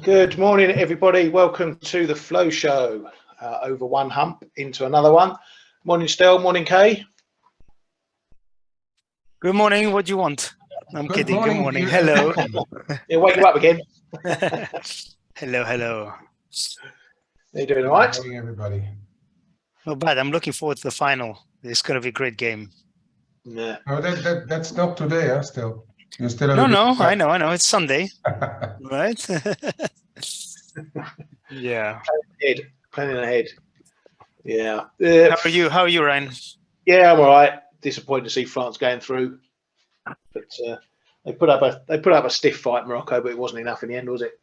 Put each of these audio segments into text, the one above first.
Good morning, everybody. Welcome to the Flow Show. Over one hump into another one. Morning, Stel. Morning, Kay. Good morning. What do you want? I'm Good kidding. morning, Good morning. dear. Hello. Yeah, wake you up again. Hello. Hello. Are you doing all right? Good morning, everybody. Not bad. I'm looking forward to the final. It's going to be a great game. Yeah. No, that's not today, huh? Still, you're still. A No, bit no. back. I know. It's Sunday, right? Yeah. Planning ahead. Yeah. How are you, Ryan? Yeah, I'm all right. Disappointed to see France going through, but they put up a stiff fight, Morocco, but it wasn't enough in the end, was it?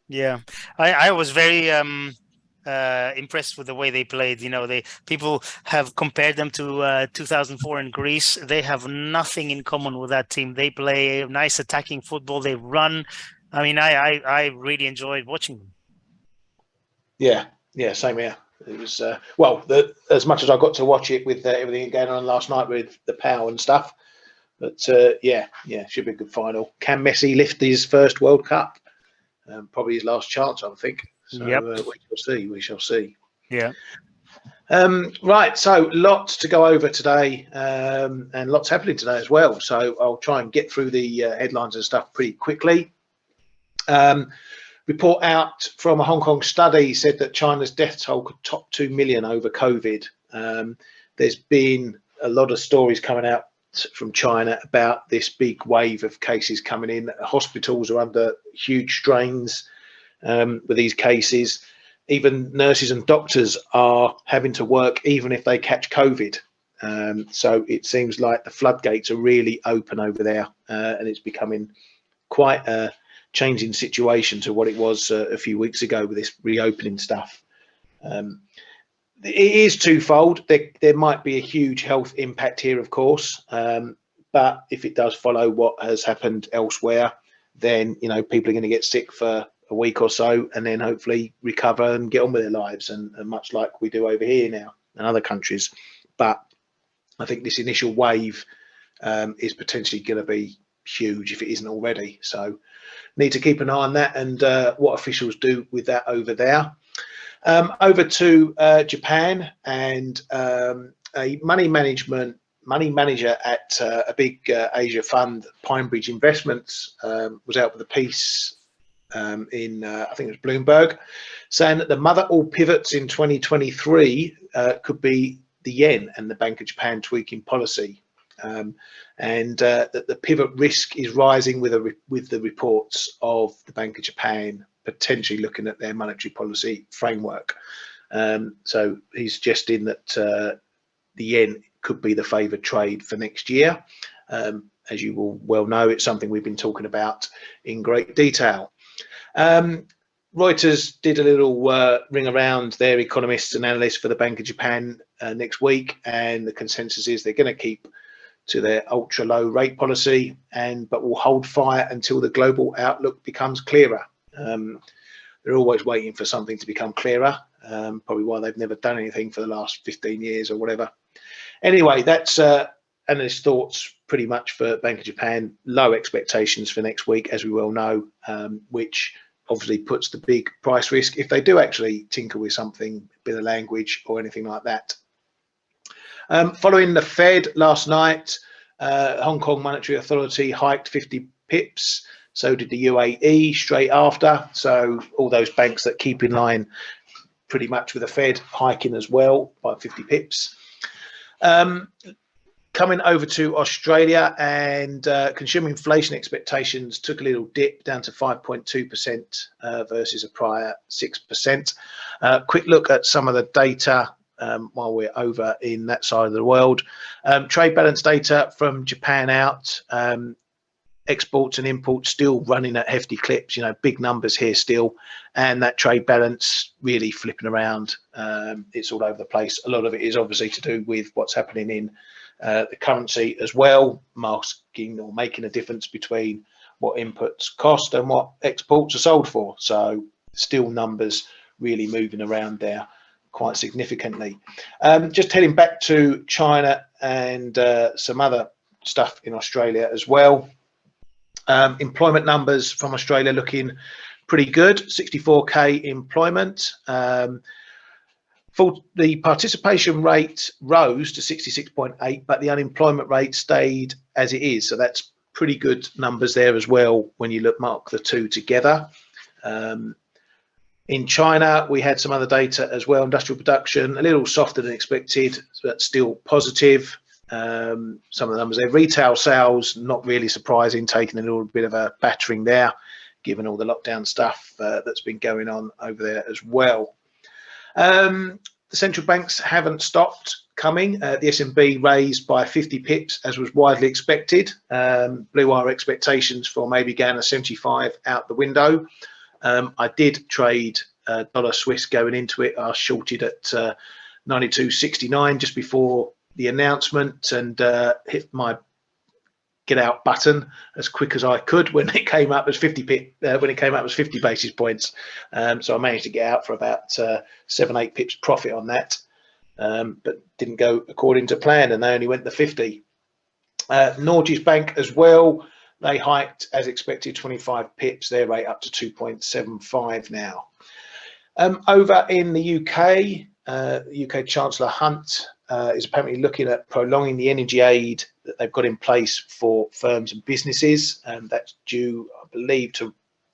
Yeah, I was very impressed with the way they played. You know, people have compared them to 2004 in Greece. They have nothing in common with that team. They play nice attacking football. They run. I mean, I really enjoyed watching them. Yeah, same here. It was as much as I got to watch it with everything going on last night with the Powell and stuff. But yeah, should be a good final. Can Messi lift his first World Cup? Probably his last chance, I think. So Yep. We shall see. Yeah. Right, so lots to go over today, and lots happening today as well. So I'll try and get through the headlines and stuff pretty quickly. Report out from a Hong Kong study said that China's death toll could top 2 million over COVID. There's been a lot of stories coming out from China about this big wave of cases coming in. Hospitals are under huge strains with these cases. Even nurses and doctors are having to work even if they catch COVID. So it seems like the floodgates are really open over there, and it's becoming quite a changing situation to what it was a few weeks ago with this reopening stuff. It is twofold. There might be a huge health impact here, of course, but if it does follow what has happened elsewhere, then people are going to get sick for a week or so and then hopefully recover and get on with their lives, and much like we do over here now in other countries. But I think this initial wave is potentially going to be huge if it isn't already. So need to keep an eye on that and what officials do with that over there. Over to Japan, and a money manager at a big Asia fund, PineBridge Investments, was out with a piece in I think it was Bloomberg, saying that the mother all pivots in 2023 could be the yen and the Bank of Japan tweaking policy, and that the pivot risk is rising with the reports of the Bank of Japan potentially looking at their monetary policy framework. So he's suggesting that the yen could be the favoured trade for next year. As you will well know, it's something we've been talking about in great detail. Reuters did a little ring around their economists and analysts for the Bank of Japan next week, and the consensus is they're going to keep to their ultra low rate policy, but will hold fire until the global outlook becomes clearer. They're always waiting for something to become clearer, probably why they've never done anything for the last 15 years or whatever. Anyway, that's analyst thoughts pretty much for Bank of Japan. Low expectations for next week, as we well know, which obviously puts the big price risk if they do actually tinker with something, a bit of language or anything like that. Following the Fed last night, Hong Kong Monetary Authority hiked 50 pips. So did the UAE straight after. So all those banks that keep in line pretty much with the Fed hiking as well by 50 pips. Coming over to Australia, and consumer inflation expectations took a little dip down to 5.2% versus a prior 6%. Quick look at some of the data while we're over in that side of the world. Trade balance data from Japan out. Exports and imports still running at hefty clips, big numbers here still, and that trade balance really flipping around. It's all over the place. A lot of it is obviously to do with what's happening in the currency as well, masking or making a difference between what inputs cost and what exports are sold for. So still numbers really moving around there quite significantly. Just heading back to China and some other stuff in Australia as well. Employment numbers from Australia looking pretty good, 64k employment. The participation rate rose to 66.8, but the unemployment rate stayed as it is. So that's pretty good numbers there as well when you mark the two together. In China, we had some other data as well. Industrial production, a little softer than expected, but still positive. Some of the numbers there. Retail sales, not really surprising, taking a little bit of a battering there, given all the lockdown stuff that's been going on over there as well. The central banks haven't stopped coming. The S&B raised by 50 pips, as was widely expected. Blue wire expectations for maybe going to 75 out the window. I did trade dollar Swiss going into it. I shorted at 92.69 just before the announcement and hit my get out button as quick as I could when it came up as 50 basis points. So I managed to get out for about 7-8 pips profit on that, but didn't go according to plan, and they only went the 50. Norges Bank as well, they hiked as expected 25 pips, their rate up to 2.75 now. Over in the UK, UK Chancellor Hunt is apparently looking at prolonging the energy aid that they've got in place for firms and businesses, and that's due, I believe,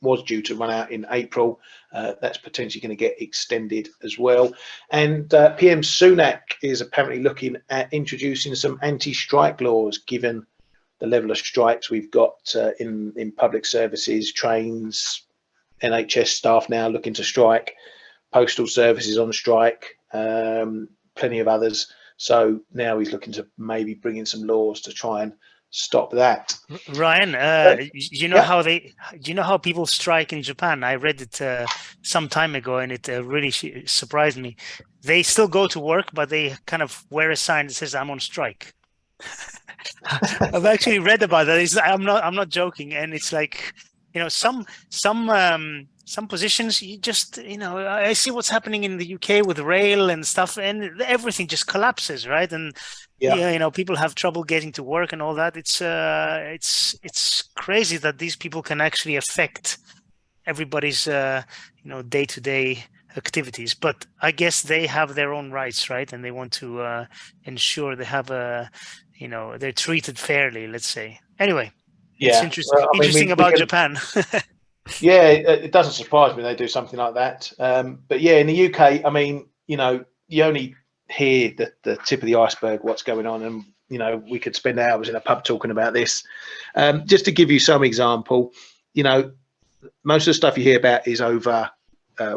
was due to run out in April. That's potentially going to get extended as well. And PM Sunak is apparently looking at introducing some anti-strike laws, given the level of strikes we've got in public services, trains, NHS staff now looking to strike, postal services on strike, plenty of others. So now he's looking to maybe bring in some laws to try and stop that. Ryan, you know yeah. how people strike in Japan? I read it some time ago, and it really surprised me. They still go to work, but they kind of wear a sign that says "I'm on strike." I've actually read about that. I'm not joking, and it's like, you know, some positions, you just, you know, I see what's happening in the UK with rail and stuff, and everything just collapses, right? And yeah, you know, people have trouble getting to work and all that. It's crazy that these people can actually affect everybody's you know, day-to-day activities. But I guess they have their own rights, right? And they want to ensure they have you know, they're treated fairly, let's say. Anyway, it's interesting. Well, interesting about Japan. Yeah, it doesn't surprise me they do something like that. But yeah, in the UK, I mean, you know, you only hear the tip of the iceberg, what's going on, and you know, we could spend hours in a pub talking about this. Just to give you some example, you know, most of the stuff you hear about is over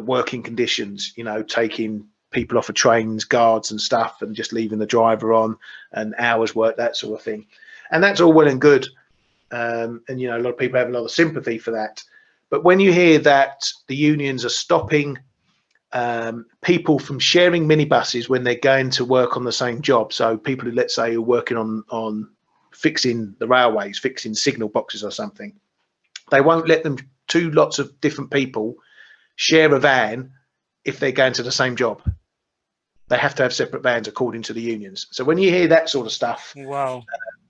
working conditions, you know, taking people off of trains, guards and stuff, and just leaving the driver on, and hours work, that sort of thing. And that's all well and good. And, you know, a lot of people have a lot of sympathy for that. But when you hear that the unions are stopping people from sharing minibuses when they're going to work on the same job, so people who, let's say, are working on fixing the railways, fixing signal boxes or something, they won't let them, two lots of different people, share a van if they're going to the same job. They have to have separate vans according to the unions. So when you hear that sort of stuff, wow,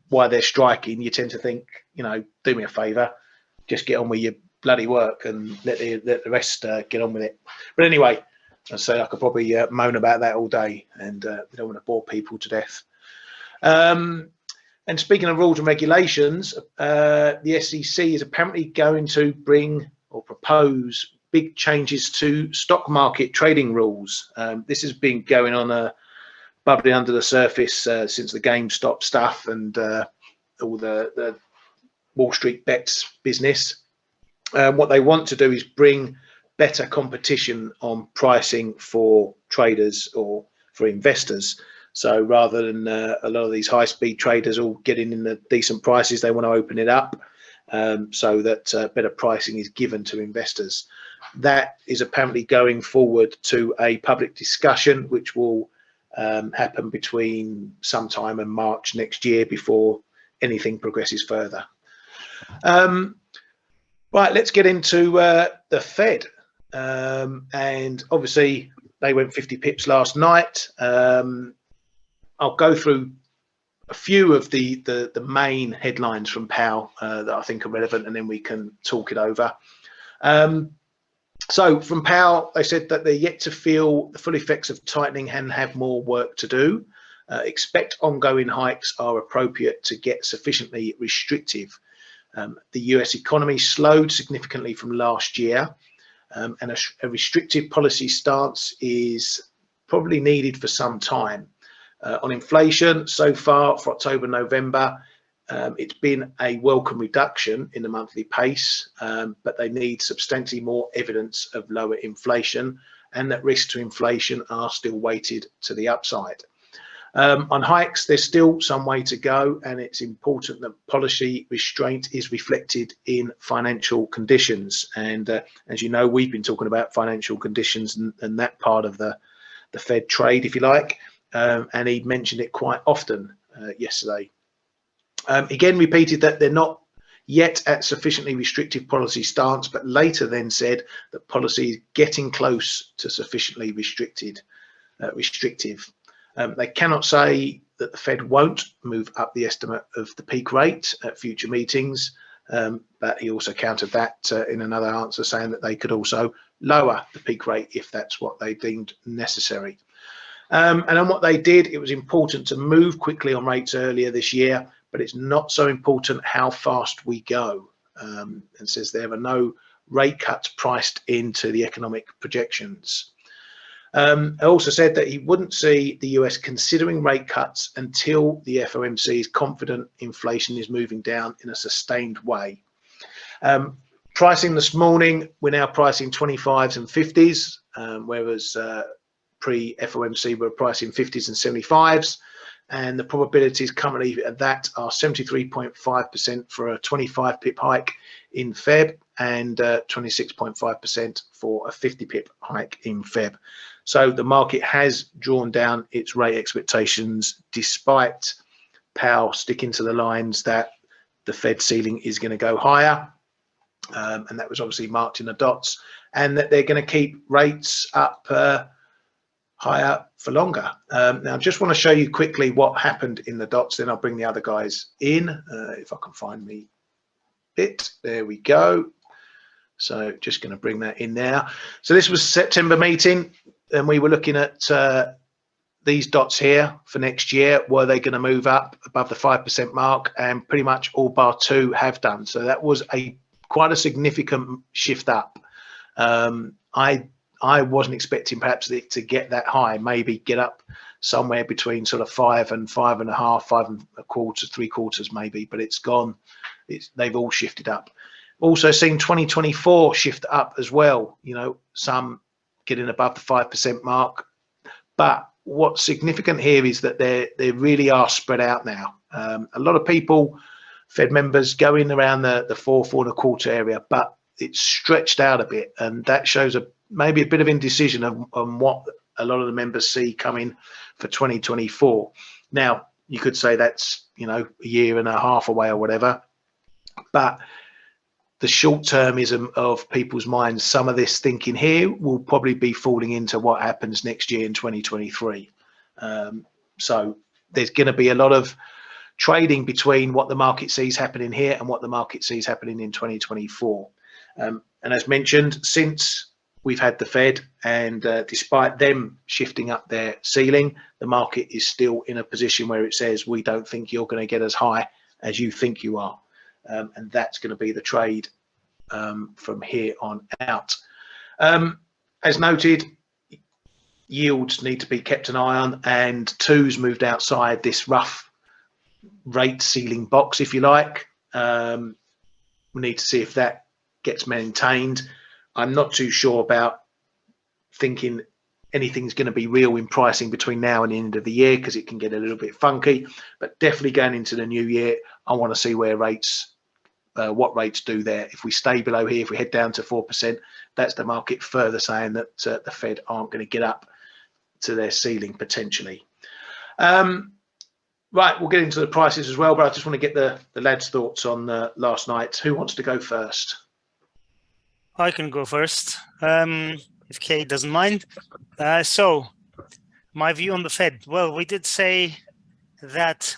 why they're striking, you tend to think, you know, do me a favor, just get on with your bloody work and let the rest get on with it. But anyway, I say I could probably moan about that all day, and we don't want to bore people to death. And speaking of rules and regulations, the SEC is apparently going to bring or propose big changes to stock market trading rules. This has been going on bubbling under the surface since the GameStop stuff and all the Wall Street bets business. What they want to do is bring better competition on pricing for traders or for investors. So rather than a lot of these high-speed traders all getting in the decent prices, they want to open it up so that better pricing is given to investors. That is apparently going forward to a public discussion, which will happen between sometime in March next year before anything progresses further. Right, let's get into the Fed. And obviously, they went 50 pips last night. I'll go through a few of the main headlines from Powell that I think are relevant, and then we can talk it over. So from Powell, they said that they're yet to feel the full effects of tightening and have more work to do. Expect ongoing hikes are appropriate to get sufficiently restrictive. The US economy slowed significantly from last year, and a restrictive policy stance is probably needed for some time. On inflation, so far for October, November, it's been a welcome reduction in the monthly pace, but they need substantially more evidence of lower inflation, and that risks to inflation are still weighted to the upside. On hikes, there's still some way to go, and it's important that policy restraint is reflected in financial conditions. And as you know, we've been talking about financial conditions and that part of the Fed trade, if you like, and he mentioned it quite often yesterday. Again, repeated that they're not yet at sufficiently restrictive policy stance, but later then said that policy is getting close to sufficiently restrictive. They cannot say that the Fed won't move up the estimate of the peak rate at future meetings, but he also countered that in another answer, saying that they could also lower the peak rate if that's what they deemed necessary. And on what they did, it was important to move quickly on rates earlier this year, but it's not so important how fast we go, and says there are no rate cuts priced into the economic projections. I also said that he wouldn't see the US considering rate cuts until the FOMC is confident inflation is moving down in a sustained way. Pricing this morning, we're now pricing 25s and 50s, whereas pre-FOMC we're pricing 50s and 75s. And the probabilities currently at that are 73.5% for a 25 pip hike in Feb and 26.5% for a 50 pip hike in Feb. So the market has drawn down its rate expectations despite Powell sticking to the lines that the Fed ceiling is going to go higher. And that was obviously marked in the dots, and that they're going to keep rates up higher for longer. Now, I just want to show you quickly what happened in the dots, then I'll bring the other guys in, if I can find the bit. There we go. So just going to bring that in now. So this was September meeting, and we were looking at these dots here for next year. Were they going to move up above the 5% mark? And pretty much all bar two have done. So that was quite a significant shift up. I wasn't expecting perhaps to get that high, maybe get up somewhere between sort of 5 and 5.5, 5 1/4, 3/4 maybe, but it's gone. They've all shifted up. Also seen 2024 shift up as well, you know, some getting above the 5% mark. But what's significant here is that they really are spread out now. A lot of people, Fed members, going around the 4, 4 1/4 area, but it's stretched out a bit, and that shows maybe a bit of indecision on what a lot of the members see coming for 2024. Now, you could say that's, you know, a year and a half away or whatever, but the short-termism of people's minds, some of this thinking here will probably be falling into what happens next year in 2023. So there's going to be a lot of trading between what the market sees happening here and what the market sees happening in 2024. And as mentioned, since we've had the Fed, and despite them shifting up their ceiling, the market is still in a position where it says, we don't think you're going to get as high as you think you are. And that's going to be the trade from here on out. As noted, yields need to be kept an eye on, and twos moved outside this rough rate ceiling box, if you like. We need to see if that gets maintained. I'm not too sure about thinking anything's going to be real in pricing between now and the end of the year, because it can get a little bit funky. But definitely going into the new year, I want to see where rates, what rates do there. If we stay below here, if we head down to 4%, that's the market further saying that the Fed aren't going to get up to their ceiling potentially. Right, we'll get into the prices as well, but I just want to get the lads' thoughts on last night. Who wants to go first? I can go first, if Kate doesn't mind. So, my view on the Fed. Well, we did say that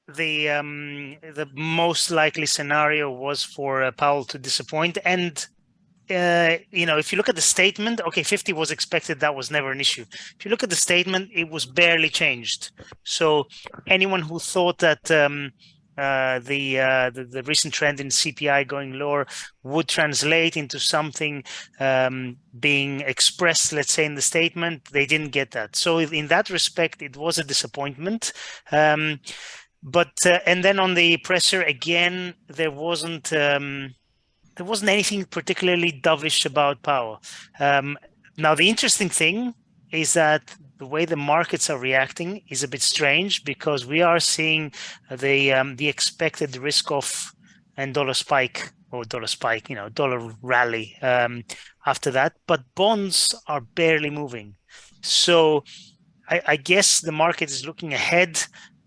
the most likely scenario was for Powell to disappoint, and if you look at the statement, okay, 50 was expected. That was never an issue. If you look at the statement, it was barely changed. So anyone who thought that the recent trend in CPI going lower would translate into something being expressed, let's say, in the statement, they didn't get that. So in that respect, it was a disappointment. But and then on the presser again, there wasn't anything particularly dovish about Powell. Now, the interesting thing is that the way the markets are reacting is a bit strange, because we are seeing the expected risk off and dollar rally after that, but bonds are barely moving. So I guess the market is looking ahead,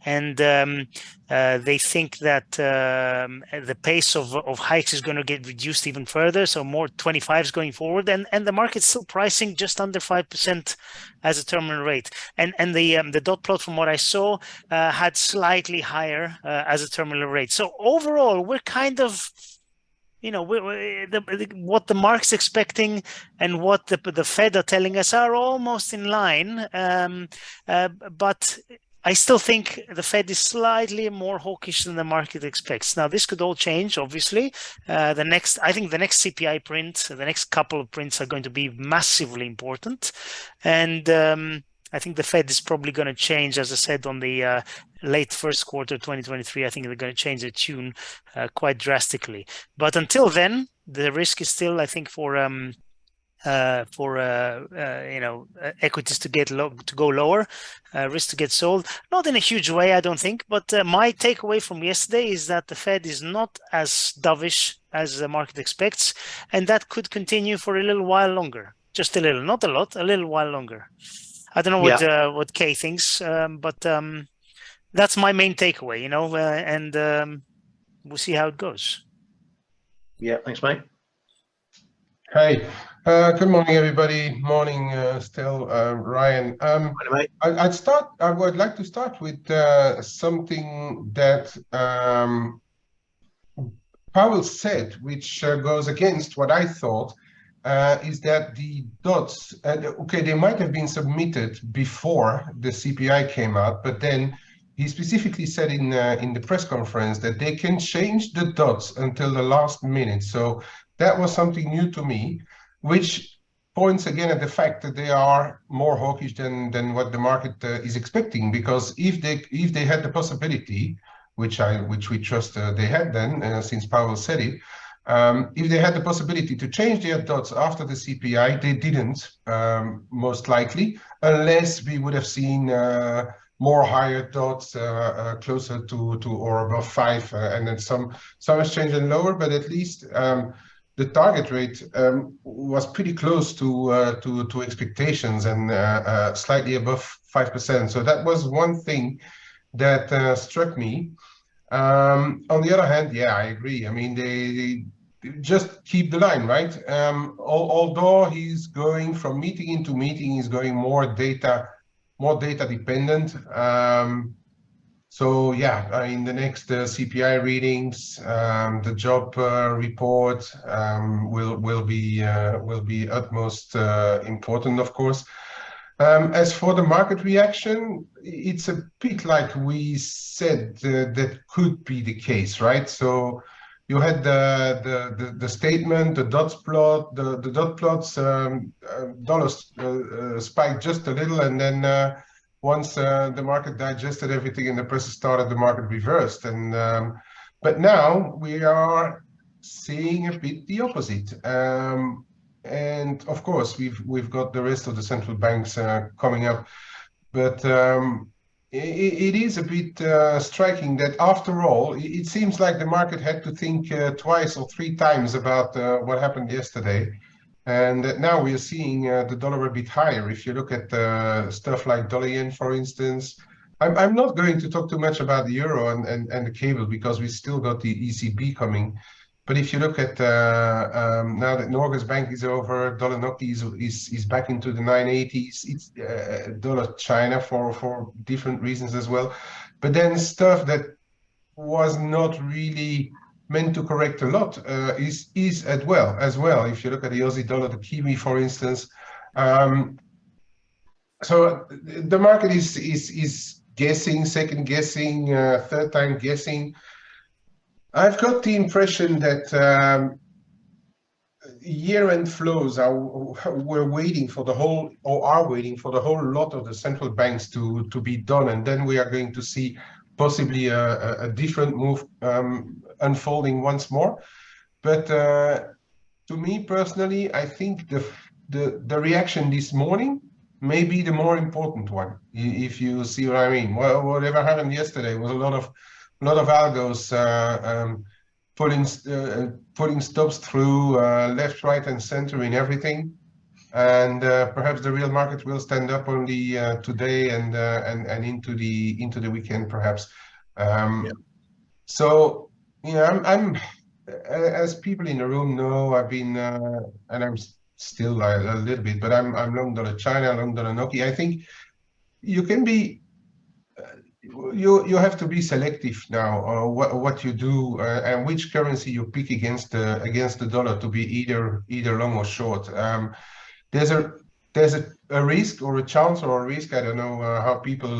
and they think that the pace of hikes is going to get reduced even further, so more 25s going forward, and the market's still pricing just under 5% as a terminal rate, and the dot plot, from what I saw, had slightly higher as a terminal rate. So overall, we're kind of, what the market's expecting and what the Fed are telling us are almost in line, but I still think the Fed is slightly more hawkish than the market expects. Now, this could all change, obviously. I think the next CPI print, the next couple of prints are going to be massively important. And I think the Fed is probably going to change, as I said, on the late first quarter 2023. I think they're going to change their tune quite drastically. But until then, the risk is still, I think, for equities to go lower, risk to get sold, not in a huge way, I don't think. But my takeaway from yesterday is that the Fed is not as dovish as the market expects, and that could continue for a little while longer. Just a little, not a lot, a little while longer. I don't know what Kay thinks, but that's my main takeaway, and we'll see how it goes. Yeah, thanks, mate. Hey, good morning, everybody. Morning, still, Ryan. I would like to start with something that Powell said, which goes against what I thought, is that the dots, okay, they might have been submitted before the CPI came out, but then he specifically said in the press conference that they can change the dots until the last minute. So that was something new to me, which points again at the fact that they are more hawkish than what the market is expecting. Because if they had the possibility, which we trust they had then, since Powell said it, if they had the possibility to change their dots after the CPI, they didn't, most likely, unless we would have seen more higher dots closer to or above 5, and then some exchange and lower, but at least the target rate was pretty close to expectations and slightly above 5%. So that was one thing that struck me. On the other hand, yeah, I agree. I mean, they just keep the line, right? Although he's going from meeting into meeting, he's going more data dependent. So yeah, I mean, the next CPI readings, the job report will be utmost important, of course. As for the market reaction, it's a bit like we said that could be the case, right? So you had the statement, the dots plot, the dot plots, dollars spiked just a little, and then once the market digested everything and the press started, the market reversed. And but now we are seeing a bit the opposite. And of course, we've got the rest of the central banks coming up, but it is a bit striking that after all, it seems like the market had to think twice or 3 times about what happened yesterday, and that now we are seeing the dollar a bit higher. If you look at stuff like dollar yen, for instance, I'm not going to talk too much about the euro and the cable, because we still got the ECB coming. But if you look at now that Norges Bank is over, dollar NOK is back into the 980s. It's dollar China for different reasons as well. But then stuff that was not really meant to correct a lot is as well. If you look at the Aussie dollar, the Kiwi, for instance. So the market is guessing, second guessing, third time guessing. I've got the impression that year-end flows are waiting for the whole lot of the central banks to be done, and then we are going to see possibly a different move unfolding once more. But to me personally, I think the reaction this morning may be the more important one, if you see what I mean. Well, whatever happened yesterday was a lot of algos putting stops through left, right, and center in everything, and perhaps the real market will stand up only today and into the weekend, perhaps. So yeah, I'm as people in the room know, I've been and I'm still a little bit, but I'm long dollar China, long dollar Nokia. I think you can be. You have to be selective now what you do and which currency you pick against the dollar to be either long or short. There's a risk or a chance or a risk, I don't know how people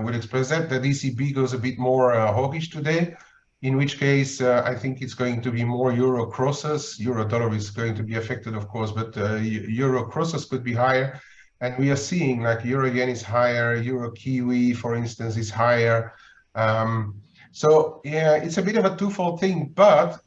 would express that ECB goes a bit more hawkish today, in which case I think it's going to be more euro crosses. Euro dollar is going to be affected, of course, but euro crosses could be higher. And we are seeing like euro yen is higher, euro Kiwi, for instance, is higher. So yeah, it's a bit of a twofold thing, but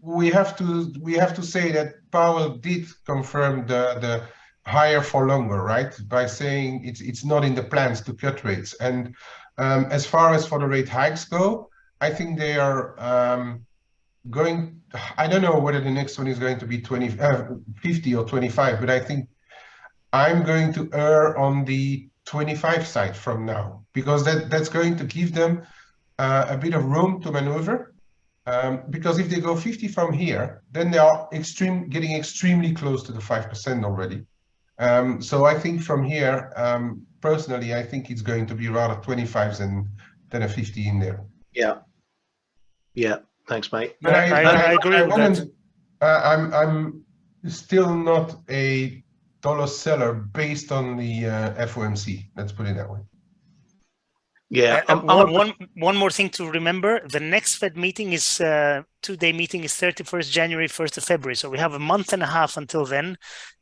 we have to say that Powell did confirm the higher for longer, right? By saying it's not in the plans to cut rates. And as far as for the rate hikes go, I think they are going. I don't know whether the next one is going to be 50 or 25, but I think I'm going to err on the 25 side from now, because that's going to give them a bit of room to maneuver. Because if they go 50 from here, then they are getting extremely close to the 5% already. So I think from here, personally, I think it's going to be rather 25s than a 50 in there. Yeah. Thanks, mate. I agree with that. I'm still not a dollar seller based on the FOMC. Let's put it that way. Yeah. One more thing to remember: the next Fed meeting is 2-day meeting is 31st January, 1st of February. So we have a month and a half until then,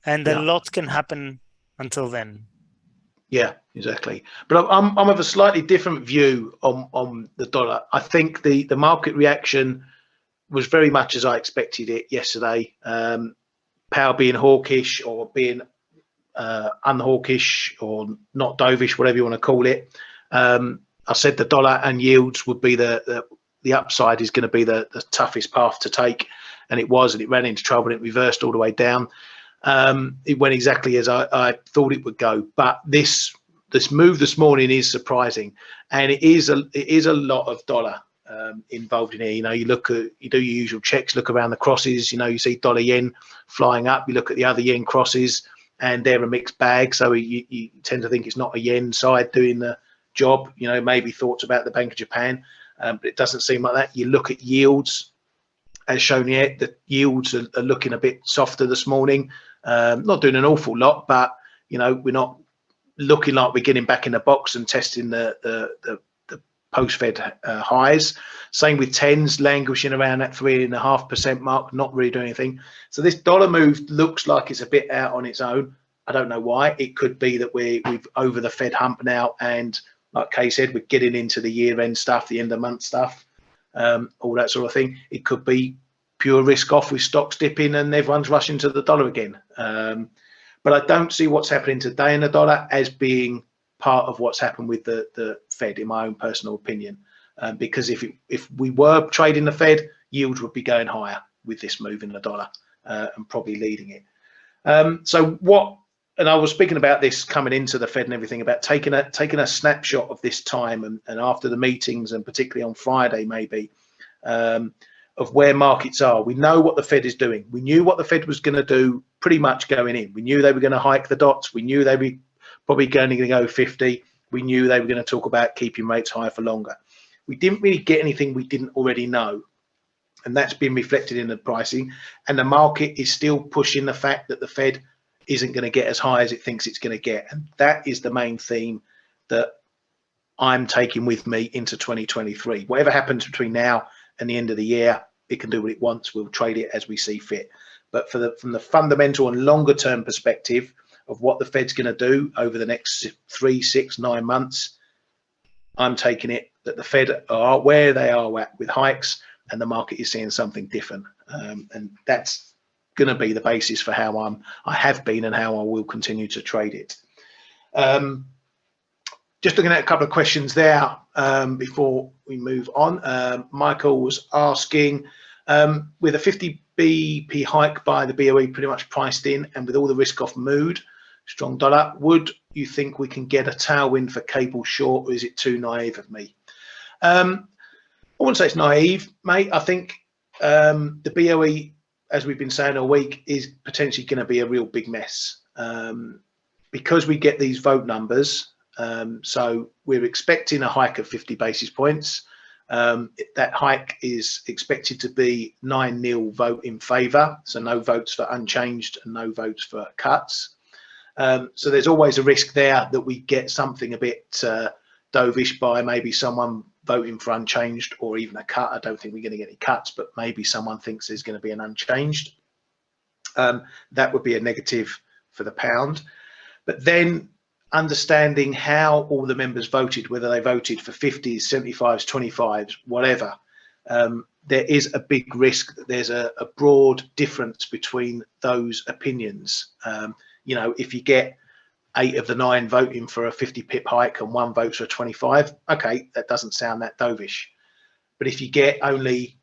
and a lot can happen until then. Yeah, exactly. But I'm of a slightly different view on the dollar. I think the market reaction was very much as I expected it yesterday. Powell being hawkish or being unhawkish or not dovish, whatever you want to call it. I said the dollar and yields would be the upside is going to be the toughest path to take, and it was, and it ran into trouble and it reversed all the way down. It went exactly as I thought it would go, but this move this morning is surprising, and it is a lot of dollar involved in here. You know, you do your usual checks, look around the crosses. You know, you see dollar yen flying up. You look at the other yen crosses, and they're a mixed bag. So you tend to think it's not a yen side doing the job. You know, maybe thoughts about the Bank of Japan, but it doesn't seem like that. You look at yields, as shown here, the yields are looking a bit softer this morning. Not doing an awful lot, but you know, we're not looking like we're getting back in the box and testing the post-Fed highs. Same with 10s, languishing around that 3.5% mark, not really doing anything. So this dollar move looks like it's a bit out on its own. I don't know why. It could be that we've over the Fed hump now, and like Kay said, we're getting into the year-end stuff, the end of month stuff, all that sort of thing. It could be pure risk off with stocks dipping and everyone's rushing to the dollar again. But I don't see what's happening today in the dollar as being part of what's happened with the Fed, in my own personal opinion. Because if we were trading the Fed, yields would be going higher with this move in the dollar and probably leading it. And I was speaking about this coming into the Fed and everything, about taking a snapshot of this time and after the meetings, and particularly on Friday maybe, of where markets are. We know what the Fed is doing. We knew what the Fed was going to do pretty much going in. We knew they were going to hike the dots. We knew they were probably going to go 50. We knew they were going to talk about keeping rates high for longer. We didn't really get anything we didn't already know. And that's been reflected in the pricing. And the market is still pushing the fact that the Fed isn't going to get as high as it thinks it's going to get. And that is the main theme that I'm taking with me into 2023. Whatever happens between now and the end of the year, it can do what it wants. We'll trade it as we see fit. But from the fundamental and longer term perspective of what the Fed's going to do over the next 3, 6, 9 months, I'm taking it that the Fed are where they are at with hikes, and the market is seeing something different. And that's going to be the basis for how I have been and how I will continue to trade it. Just looking at a couple of questions there before we move on. Michael was asking, with a 50 BP hike by the BOE pretty much priced in, and with all the risk off mood, strong dollar, would you think we can get a tailwind for cable short, or is it too naive of me? I wouldn't say it's naive, mate. I think the BOE, as we've been saying all week, is potentially going to be a real big mess because we get these vote numbers. So we're expecting a hike of 50 basis points. That hike is expected to be 9-0 vote in favour, so no votes for unchanged and no votes for cuts. So there's always a risk there that we get something a bit dovish by maybe someone voting for unchanged or even a cut. I don't think we're going to get any cuts, but maybe someone thinks there's going to be an unchanged. That would be a negative for the pound. But then understanding how all the members voted, whether they voted for 50s, 75s, 25s, whatever, there is a big risk that there's a broad difference between those opinions. You know, if you get 8 of the 9 voting for a 50 pip hike and 1 votes for a 25, okay, that doesn't sound that dovish. But if you get only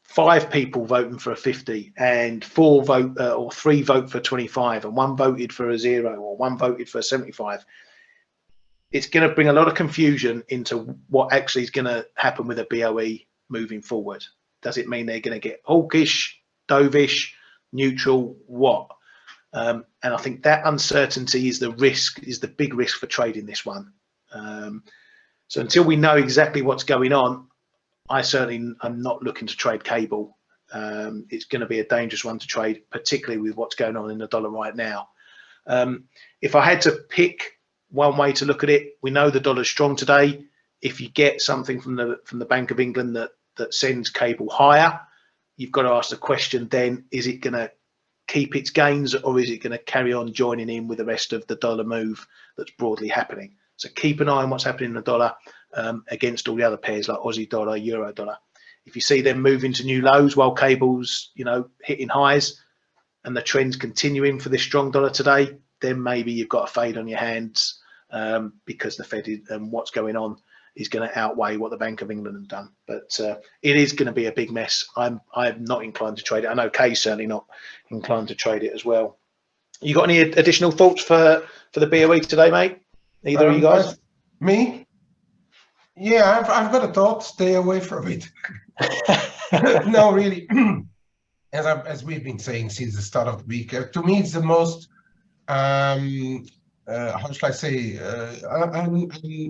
5 people voting for a 50 and 4 vote or 3 vote for 25 and 1 voted for a 0 or 1 voted for a 75, it's going to bring a lot of confusion into what actually is going to happen with a BOE moving forward. Does it mean they're going to get hawkish, dovish, neutral, what? And I think that uncertainty is the risk, is the big risk for trading this one. So until we know exactly what's going on, I certainly am not looking to trade cable. It's going to be a dangerous one to trade, particularly with what's going on in the dollar right now. If I had to pick one way to look at it, we know the dollar's strong today. If you get something from the Bank of England that sends cable higher, you've got to ask the question then, is it going to keep its gains, or is it going to carry on joining in with the rest of the dollar move that's broadly happening? So keep an eye on what's happening in the dollar against all the other pairs like Aussie dollar, Euro dollar. If you see them moving to new lows while cables, you know, hitting highs, and the trend's continuing for this strong dollar today, then maybe you've got a fade on your hands because the Fed and what's going on is going to outweigh what the Bank of England have done. But it is going to be a big mess. I'm not inclined to trade it. I know Kay's certainly not inclined to trade it as well. You got any additional thoughts for the BOE today, mate? Either of you guys? Me? Yeah, I've got a thought. Stay away from it. No, really. As we've been saying since the start of the week, to me it's the most how should I say,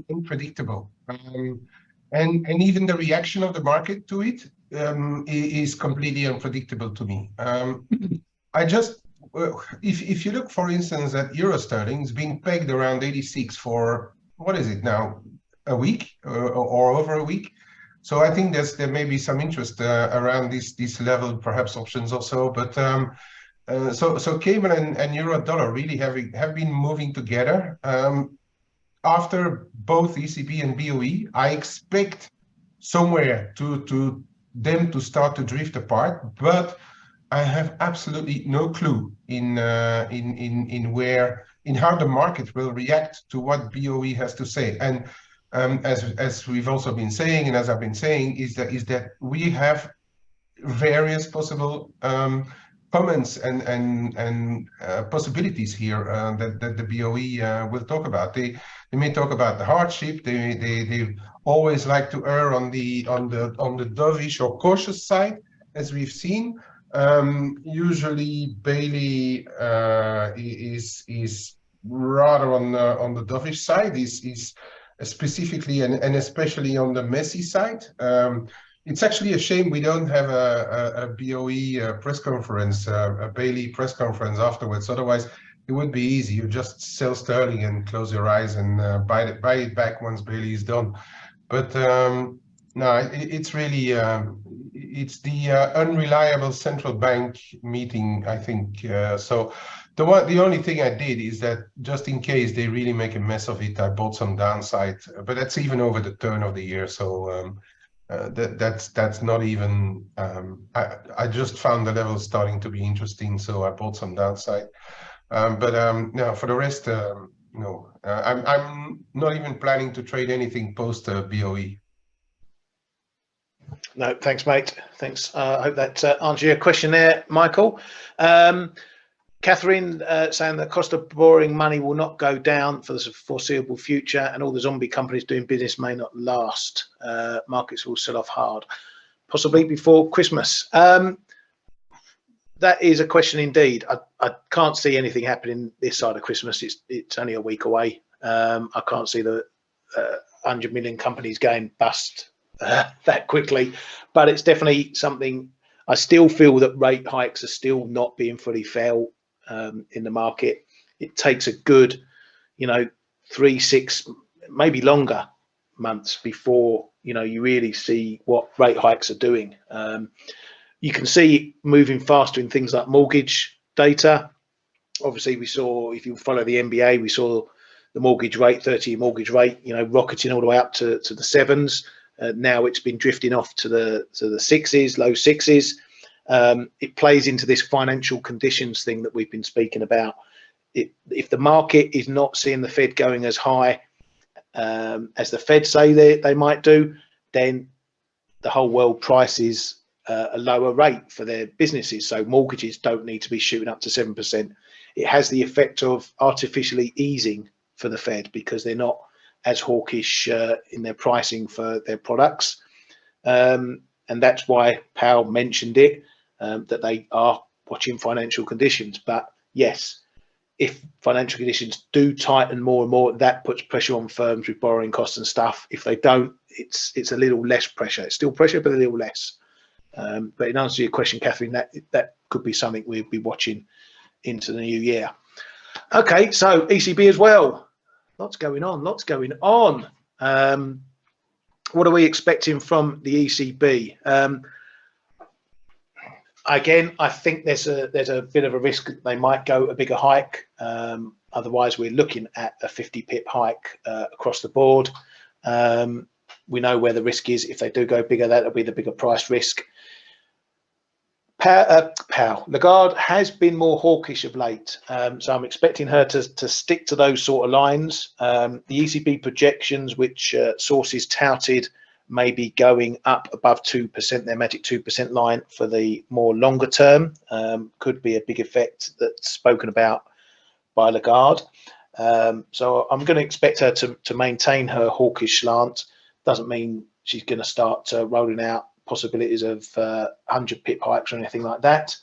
unpredictable. And even the reaction of the market to it is completely unpredictable to me. I just, if you look, for instance, at euro sterling, it's been pegged around 86 for, what is it now, a week or over a week. So I think there may be some interest around this level, perhaps options also, but so cable and euro dollar really have been moving together. After both ECB and BOE, I expect somewhere to them to start to drift apart, but I have absolutely no clue in how the market will react to what BOE has to say. And as we've also been saying, and as I've been saying, is that we have various possible comments and possibilities here that the BOE will talk about. They may talk about the hardship. They always like to err on the dovish or cautious side, as we've seen. Usually Bailey is rather on the dovish side. Is specifically and especially on the messy side. It's actually a shame we don't have a BOE press conference, a Bailey press conference afterwards. Otherwise, it would be easy. You just sell sterling and close your eyes and buy it back once Bailey is done. But no, it's really it's the unreliable central bank meeting, I think. So the only thing I did is that just in case they really make a mess of it, I bought some downside. But that's even over the turn of the year. So that's not even. I just found the level starting to be interesting, so I bought some downside. No, for the rest, no. I'm not even planning to trade anything post BOE. No, thanks, mate. Thanks. I hope that answers your question there, Michael. Catherine saying that cost of borrowing money will not go down for the foreseeable future, and all the zombie companies doing business may not last. Markets will sell off hard, possibly before Christmas. That is a question indeed. I can't see anything happening this side of Christmas. It's only a week away. I can't see the 100 million companies going bust that quickly, but it's definitely something. I still feel that rate hikes are still not being fully felt in the market. It takes a good, 3, 6, maybe longer months before you really see what rate hikes are doing. You can see moving faster in things like mortgage data. Obviously, we saw, if you follow the NBA, we saw the mortgage rate, 30-year mortgage rate, rocketing all the way up to the 7s. Now it's been drifting off to the 6s, low 6s. It plays into this financial conditions thing that we've been speaking about. If the market is not seeing the Fed going as high as the Fed say they might do, then the whole world prices a lower rate for their businesses. So mortgages don't need to be shooting up to 7%. It has the effect of artificially easing for the Fed because they're not as hawkish in their pricing for their products. And that's why Powell mentioned it, that they are watching financial conditions. But yes, if financial conditions do tighten more and more, that puts pressure on firms with borrowing costs and stuff. If they don't, it's a little less pressure. It's still pressure, but a little less. But in answer to your question, Catherine, that could be something we'd be watching into the new year. Okay, so ECB as well. Lots going on. What are we expecting from the ECB? Again, I think there's a bit of a risk that they might go a bigger hike. Otherwise, we're looking at a 50 pip hike across the board. We know where the risk is. If they do go bigger, that'll be the bigger price risk. Lagarde has been more hawkish of late, so I'm expecting her to stick to those sort of lines. The ECB projections, which sources touted, may be going up above 2%, their magic 2% line for the more longer term, could be a big effect that's spoken about by Lagarde. So I'm going to expect her to maintain her hawkish slant. Doesn't mean she's going to start rolling out possibilities of 100 pip hikes or anything like that,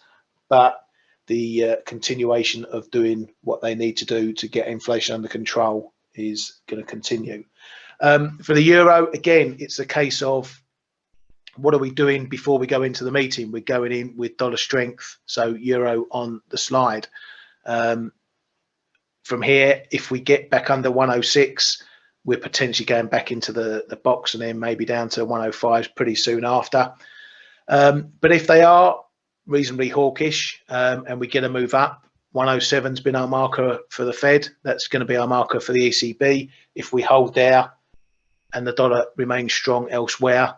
but the continuation of doing what they need to do to get inflation under control is going to continue. For the euro, again, it's a case of what are we doing before we go into the meeting? We're going in with dollar strength, so euro on the slide. From here, if we get back under 106, we're potentially going back into the box and then maybe down to 105s pretty soon after. But if they are reasonably hawkish and we get a move up, 107's been our marker for the Fed. That's going to be our marker for the ECB. If we hold there and the dollar remains strong elsewhere,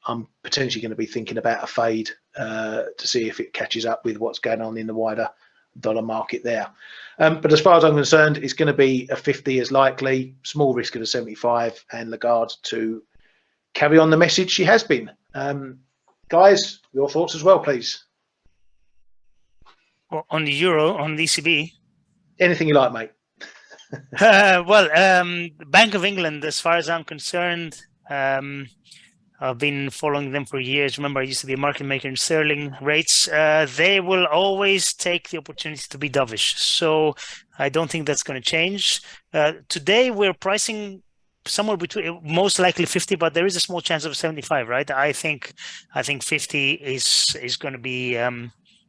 I'm potentially going to be thinking about a fade to see if it catches up with what's going on in the wider dollar market there. But as far as I'm concerned, it's going to be a 50 is likely, small risk of a 75, and Lagarde to carry on the message she has been. Guys, your thoughts as well, please. Well, on the euro, on the ECB? Anything you like, mate. Bank of England, as far as I'm concerned, I've been following them for years. Remember, I used to be a market maker in sterling rates. They will always take the opportunity to be dovish. So I don't think that's going to change. Today, we're pricing somewhere between, most likely 50, but there is a small chance of 75, right? I think 50 is going to be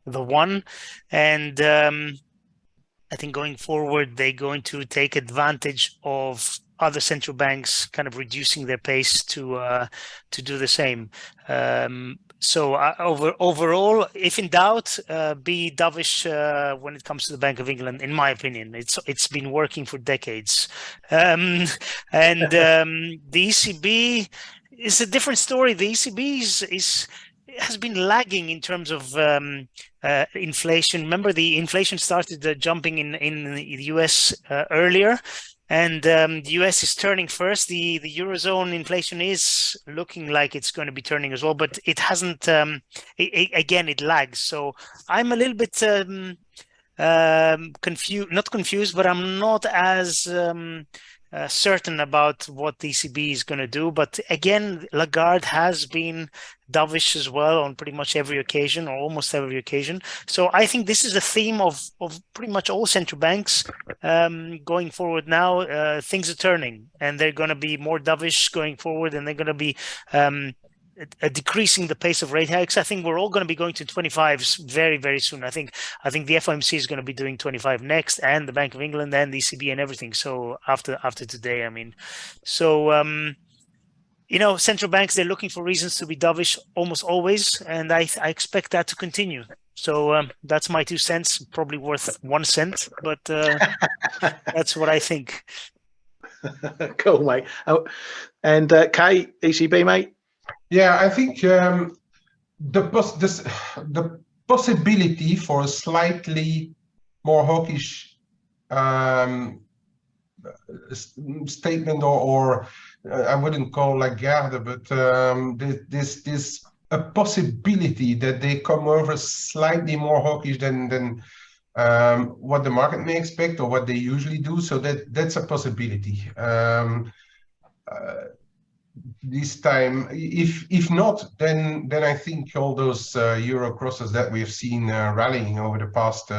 the one, and I think going forward they're going to take advantage of other central banks kind of reducing their pace to do the same. So overall, if in doubt, be dovish when it comes to the Bank of England. In my opinion, it's been working for decades, and the ECB is a different story. The ECB has been lagging in terms of inflation. Remember, the inflation started jumping in the US earlier. And the US is turning first. The Eurozone inflation is looking like it's going to be turning as well, but it hasn't. Again, it lags. So I'm a little bit confused, not confused, but I'm not as certain about what the ECB is going to do. But again, Lagarde has been dovish as well on pretty much every occasion, or almost every occasion. So I think this is a theme of pretty much all central banks going forward now. Things are turning, and they're going to be more dovish going forward, and they're going to be decreasing the pace of rate hikes. I think we're all going to be going to 25s very, very soon. I think the FOMC is going to be doing 25 next, and the Bank of England and the ECB and everything. So after today, I mean, so you know, central banks, they're looking for reasons to be dovish almost always, and I expect that to continue. So that's my 2 cents, probably worth 1 cent, but that's what I think. Cool, mate. Oh, and Kay, ECB, mate. Yeah, I think the possibility for a slightly more hawkish statement, or I wouldn't call Lagarde, but there's a possibility that they come over slightly more hawkish than what the market may expect or what they usually do. So that's a possibility. This time, if not, then I think all those euro crosses that we've seen rallying over the past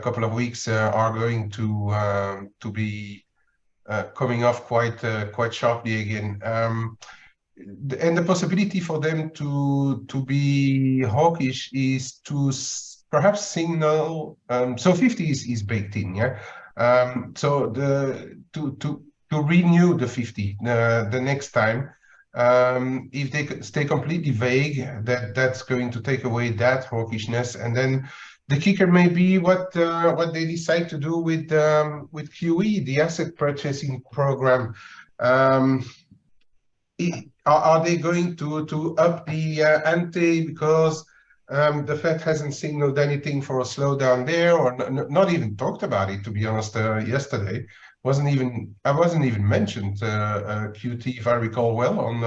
couple of weeks are going to be coming off quite sharply again. And the possibility for them to be hawkish is to perhaps signal. So 50 is baked in, yeah. So to renew the 50 the next time, if they stay completely vague, that's going to take away that hawkishness. And then the kicker may be what they decide to do with QE, the asset purchasing program. Are they going to up the ante because the Fed hasn't signaled anything for a slowdown there, or not even talked about it, to be honest, yesterday? I wasn't even mentioned QT, if I recall well, on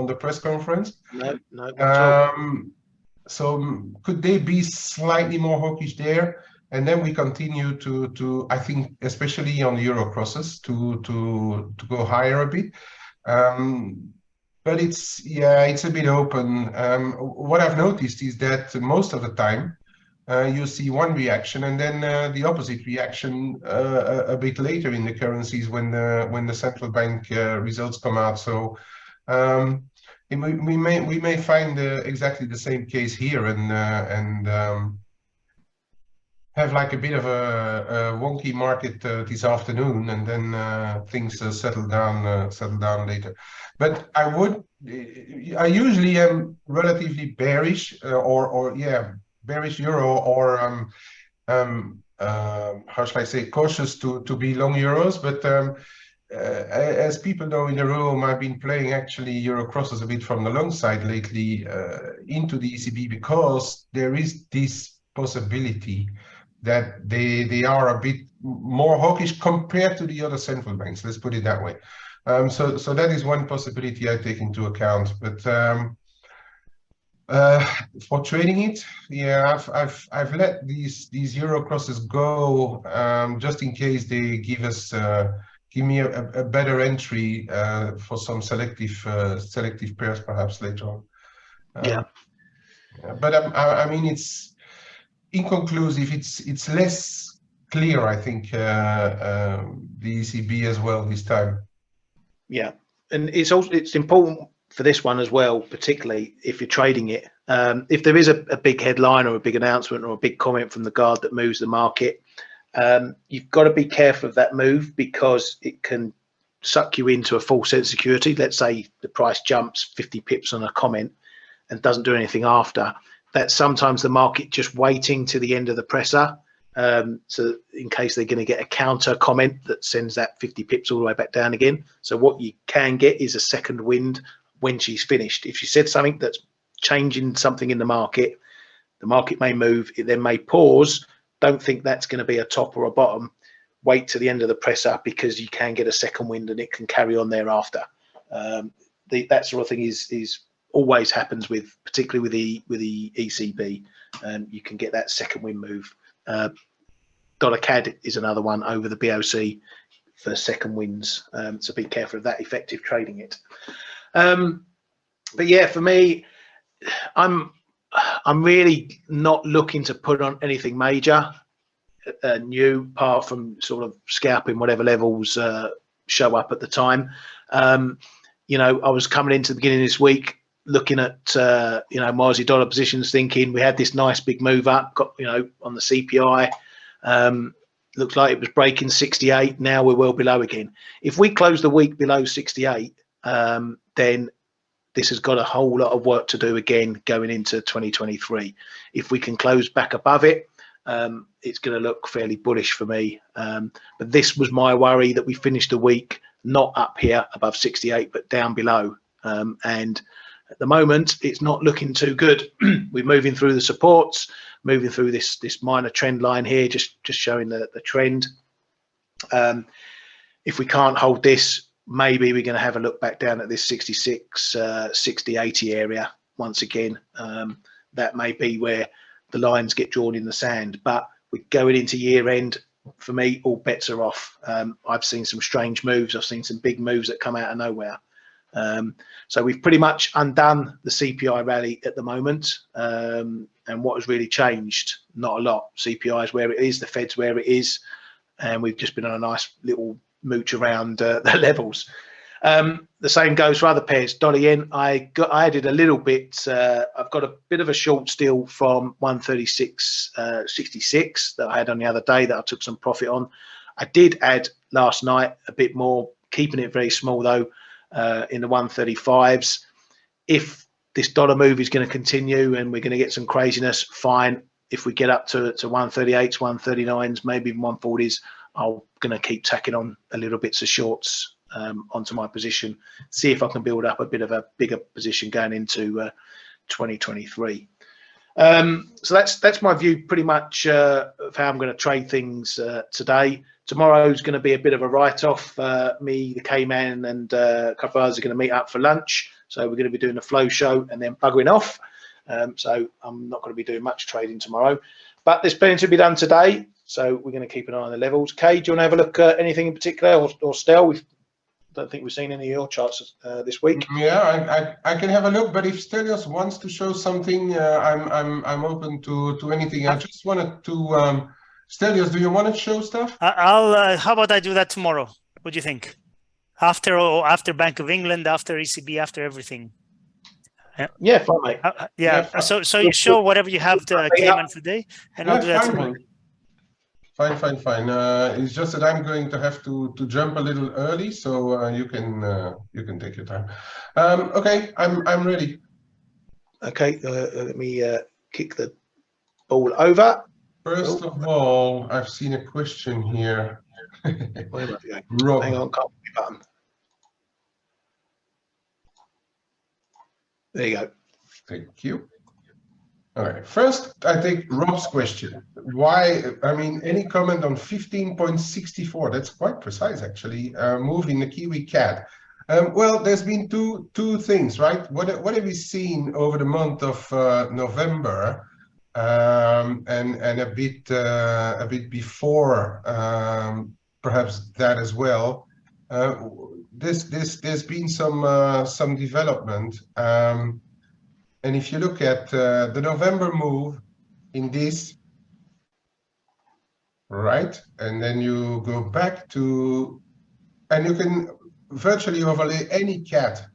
the press conference. No, not at all. So could they be slightly more hawkish there, and then we continue to I think, especially on the euro crosses, to go higher a bit. But it's a bit open. What I've noticed is that most of the time, you see one reaction and then the opposite reaction a bit later in the currencies when the central bank results come out. So we may find exactly the same case here and have like a bit of a wonky market this afternoon, and then things settle down later. But I usually am relatively bearish bearish euro, or how shall I say, cautious to be long euros. But as people know in the room, I've been playing actually euro crosses a bit from the long side lately into the ECB, because there is this possibility that they are a bit more hawkish compared to the other central banks. Let's put it that way. So that is one possibility I take into account. But for trading it, yeah, I've let these euro crosses go just in case they give me a better entry for some selective pairs perhaps later on. But I mean, it's inconclusive. It's less clear, I think, the ECB as well this time. Yeah, and it's important for this one as well, particularly if you're trading it. If there is a big headline or a big announcement or a big comment from the guard that moves the market, you've got to be careful of that move, because it can suck you into a false sense of security. Let's say the price jumps 50 pips on a comment and doesn't do anything after. That's sometimes the market just waiting to the end of the presser. So in case they're going to get a counter comment that sends that 50 pips all the way back down again. So what you can get is a second wind when she's finished. If she said something that's changing something in the market may move, it then may pause. Don't think that's going to be a top or a bottom. Wait to the end of the presser, because you can get a second wind and it can carry on thereafter. That sort of thing is always happens with, particularly with the ECB. You can get that second wind move. Dollar CAD is another one over the BOC for second wins. So be careful of that, effective trading it. But yeah, for me, I'm really not looking to put on anything major new, apart from sort of scalping whatever levels show up at the time. You know, I was coming into the beginning of this week looking at you know, my Aussie dollar positions, thinking we had this nice big move up, got, you know, on the CPI. Looks like it was breaking 68. Now we're well below again. If we close the week below 68, then this has got a whole lot of work to do again going into 2023. If we can close back above it, it's going to look fairly bullish for me. But this was my worry, that we finished the week not up here above 68, but down below. And at the moment, it's not looking too good. We're moving through the supports, moving through this minor trend line here, just showing the trend. If we can't hold this, maybe we're going to have a look back down at this 66, 60, 80 area once again. That may be where the lines get drawn in the sand. But we're going into year end. For me, all bets are off. I've seen some strange moves. I've seen some big moves that come out of nowhere. So we've pretty much undone the CPI rally at the moment. And what has really changed? Not a lot. CPI is where it is. The Fed's where it is. And we've just been on a nice little mooch around the levels. The same goes for other pairs. Dollar yen, I added a little bit. I've got a bit of a short still from 136.66 that I had on the other day that I took some profit on. I did add last night a bit more, keeping it very small though, in the 135s. If this dollar move is going to continue and we're going to get some craziness, fine. If we get up to 138s, 139s, maybe even 140s, I'm going to keep tacking on a little bits of shorts onto my position, see if I can build up a bit of a bigger position going into 2023. So that's my view pretty much of how I'm going to trade things today. Tomorrow's going to be a bit of a write-off. Me, the K-Man, and a couple of others are going to meet up for lunch. So we're going to be doing a flow show and then buggering off. So I'm not going to be doing much trading tomorrow. But there's plenty to be done today. So we're going to keep an eye on the levels. Kay, do you want to have a look at anything in particular, or Stel? Don't think we've seen any of your charts this week. Yeah, I can have a look, but if Stelios wants to show something, I'm open to anything. I just wanted to Stelios, do you want to show stuff? I'll how about I do that tomorrow? What do you think? After Bank of England, after ECB, after everything. Yeah, fine, mate. Yeah. So you show whatever you have to Cayman today, and I'll do that tomorrow. Fine. It's just that I'm going to have to jump a little early, so you can take your time. Okay, I'm ready. Okay, let me kick the ball over. First of all, I've seen a question here. Rob. Hang on, can't be button. There you go. Thank you. All right. First, I take Rob's question. Why? I mean, any comment on 15.64? That's quite precise, actually. Move in the Kiwi CAD. Well, there's been two things, right? What have we seen over the month of November, and a bit before, perhaps that as well. There's been some development. And if you look at the November move in this, right, and then you go back to, and you can virtually overlay any CAT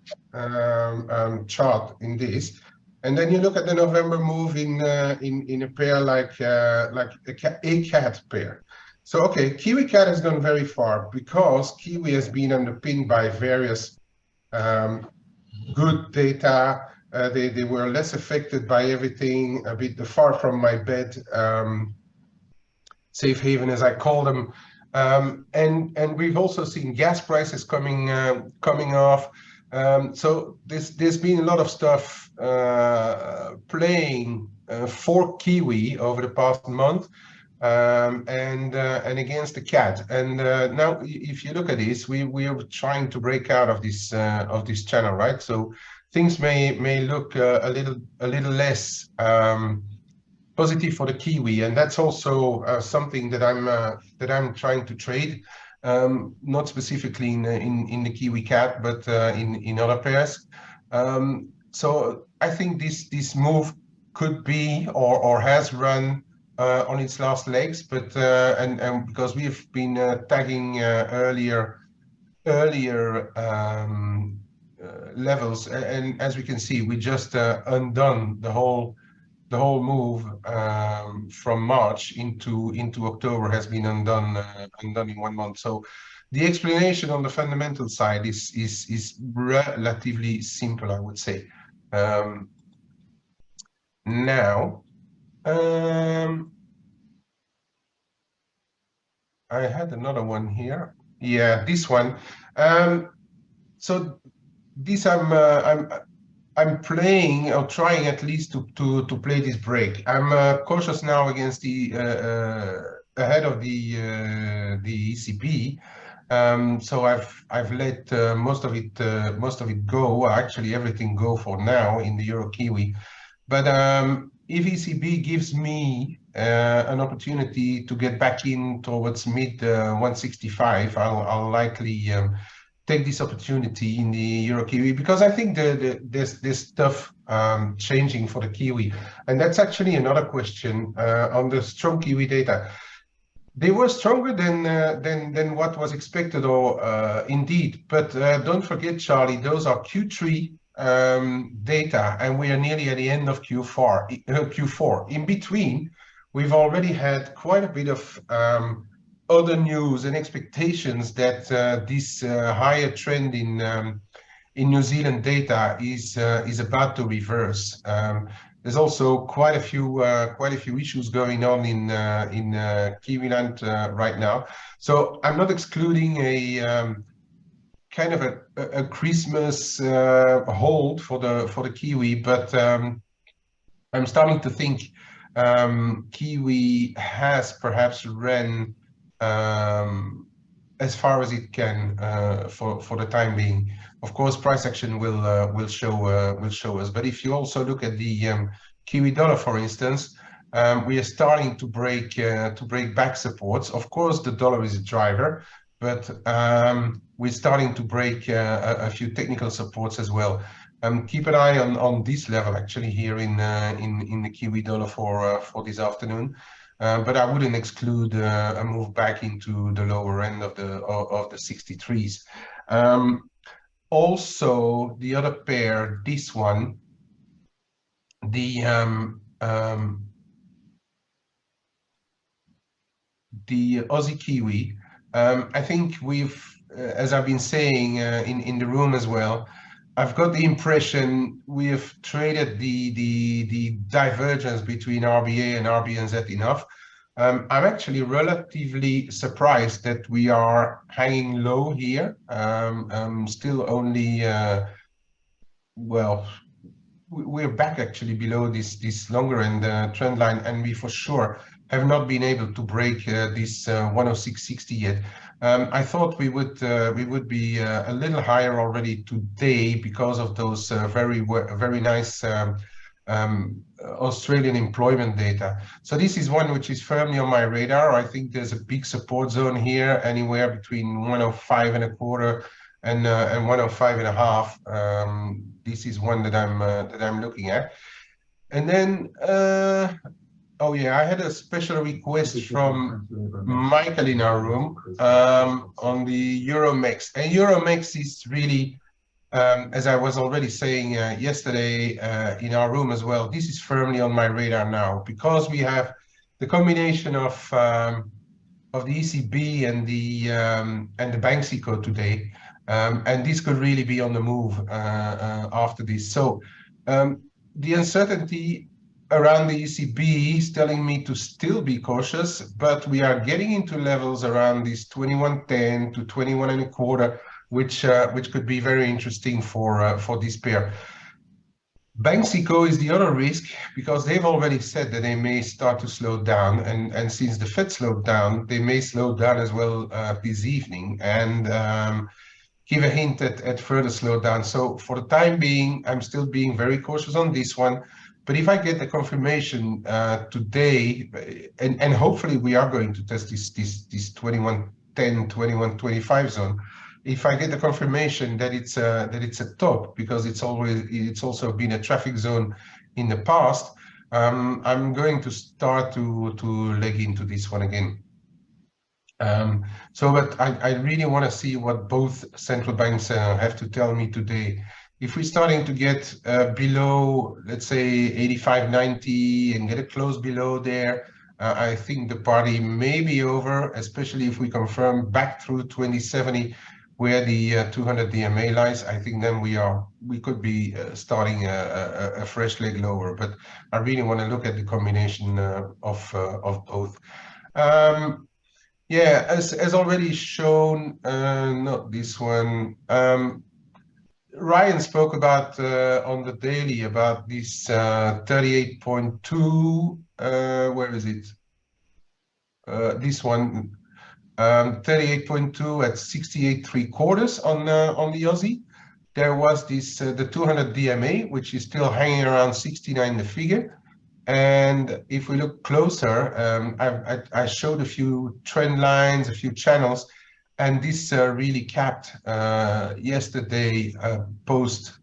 chart in this, and then you look at the November move in a pair like a CAT pair. So okay, Kiwi CAT has gone very far because Kiwi has been underpinned by various good data. They were less affected by everything, a bit far from my bed, safe haven as I call them. And we've also seen gas prices coming off. So there's been a lot of stuff playing for Kiwi over the past month, and against the CAT. And now, if you look at this, we are trying to break out of this channel, right? So things may look a little less positive for the Kiwi, and that's also something that I'm trying to trade, not specifically in the Kiwi CAT, but in other pairs. So I think this move could be or has run on its last legs, but and because we've been tagging earlier levels, and as we can see, we just undone the whole move from March into October has been undone in 1 month. So the explanation on the fundamental side is relatively simple, I would say. Now, I had another one here. Yeah, this one. So this I'm playing or trying at least to play this break. I'm cautious now against the ahead of the ECB. So I've let most of it go. Actually, everything go for now in the Euro Kiwi. But if ECB gives me an opportunity to get back in towards mid 165, I'll likely take this opportunity in the Euro Kiwi, because I think there's stuff changing for the Kiwi. And that's actually another question on the strong Kiwi data. They were stronger than what was expected, or indeed, but don't forget, Charlie, those are Q3 data, and we are nearly at the end of Q4. In between, we've already had quite a bit of other news and expectations that this higher trend in New Zealand data is about to reverse. There's also quite a few issues going on in Kiwiland right now. So I'm not excluding a kind of a Christmas hold for the Kiwi, but I'm starting to think Kiwi has perhaps ran as far as it can for the time being. Of course, price action will show us. But if you also look at the Kiwi dollar, for instance, we are starting to break back supports. Of course, the dollar is a driver, but we're starting to break a few technical supports as well. Keep an eye on this level actually here in the Kiwi dollar for this afternoon. But I wouldn't exclude a move back into the lower end of the 63s. Also, the other pair, this one, the Aussie Kiwi. I think we've, as I've been saying in the room as well, I've got the impression we have traded the divergence between RBA and RBNZ enough. I'm actually relatively surprised that we are hanging low here. Still only, well, we're back actually below this longer end trend line, and we for sure have not been able to break this 106.60 yet. I thought we would be a little higher already today because of those very nice Australian employment data. So this is one which is firmly on my radar. I think there's a big support zone here, anywhere between 105.25 and 105.5. This is one that I'm looking at. And then Oh yeah, I had a special request from Michael in our room on the Euromex, and Euromex is really, as I was already saying yesterday in our room as well, this is firmly on my radar now because we have the combination of the ECB and the Banxico today, and this could really be on the move after this. So the uncertainty around the ECB is telling me to still be cautious, but we are getting into levels around this 21.10 to 21.25, which could be very interesting for this pair. Banxico is the other risk because they've already said that they may start to slow down, and since the Fed slowed down, they may slow down as well this evening and give a hint at further slowdown. So for the time being, I'm still being very cautious on this one. But if I get the confirmation today, and hopefully we are going to test this 21.10, 21.25 zone. If I get the confirmation that it's a top, because it's also been a traffic zone in the past, I'm going to start to leg into this one again. But I really want to see what both central banks have to tell me today. If we're starting to get below, let's say 85.90 and get a close below there, I think the party may be over, especially if we confirm back through 2070 where the 200 DMA lies. I think then we could be starting a fresh leg lower. But I really want to look at the combination of both. Yeah, as already shown, not this one. Ryan spoke about on the daily about this 38.2. Where is it? This one, 38.2 at 68.75 on the Aussie. There was this the 200 DMA, which is still hanging around 69 the figure. And if we look closer, I showed a few trend lines, a few channels, and this really capped yesterday post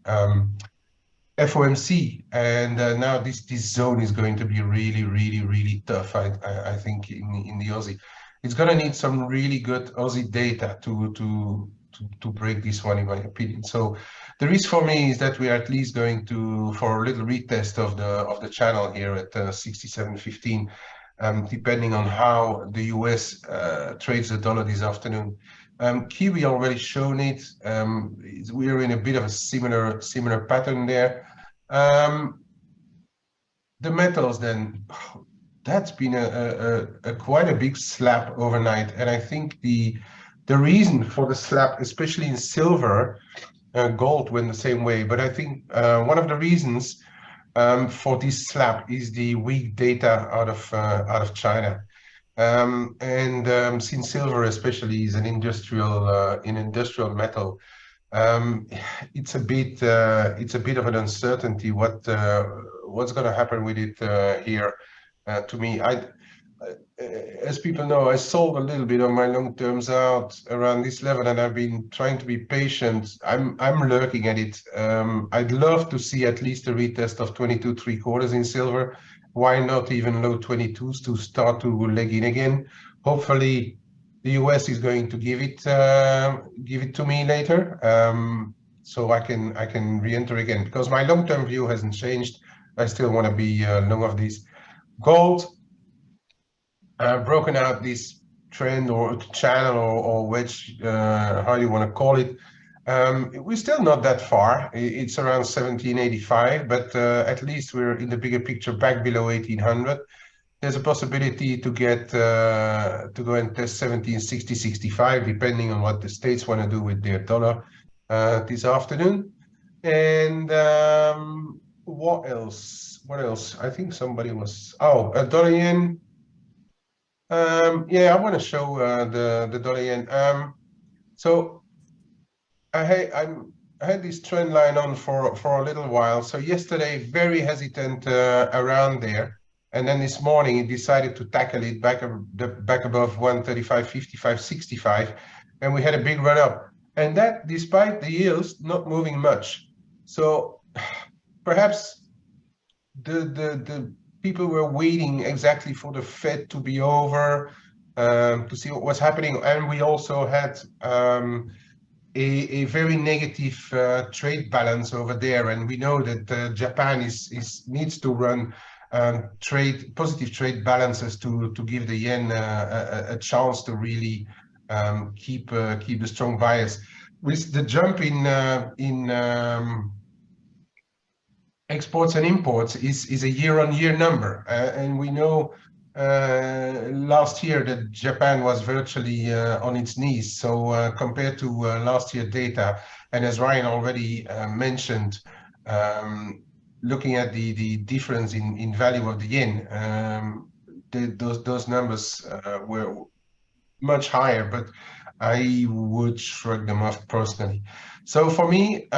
FOMC, and now this zone is going to be really tough. I think in the Aussie, it's going to need some really good Aussie data to break this one, in my opinion. So the risk for me is that we are at least going for a little retest of the channel here at 67.15, depending on how the US trades the dollar this afternoon. Kiwi already shown it. We are in a bit of a similar pattern there. The metals then, that's been a quite a big slap overnight, and I think the reason for the slap, especially in silver, gold went the same way, but I think one of the reasons for this slap is the weak data out of China. Since silver especially is an industrial metal, it's a bit of an uncertainty what's going to happen with it here. To me, as people know, I sold a little bit of my long terms out around this level, and I've been trying to be patient. I'm lurking at it. I'd love to see at least a retest of 22.75 in silver. Why not even low 22s to start to leg in again? Hopefully, the US is going to give it to me later, so I can re-enter again, because my long-term view hasn't changed. I still want to be long of these. Gold, broken out this trend or channel or wedge, how you want to call it. We're still not that far. It's around 1785, but at least we're in the bigger picture back below 1800. There's a possibility to get to go and test 1760-65, depending on what the states want to do with their dollar this afternoon. And what else? I think somebody was dollar yen. Yeah, I want to show the dollar yen. So I had this trend line on for a little while. So yesterday, very hesitant around there, and then this morning it decided to tackle it back above 135.55, 65, and we had a big run up. And that, despite the yields not moving much. So perhaps the people were waiting exactly for the Fed to be over to see what was happening, and we also had a very negative trade balance over there, and we know that Japan needs to run positive trade balances to give the yen a chance to really keep the strong bias. With the jump in exports and imports is a year-on-year number, and we know last year that Japan was virtually on its knees. So compared to last year data, and as Ryan already mentioned, looking at the difference in value of the yen, those numbers were much higher, but I would shrug them off personally. So for me,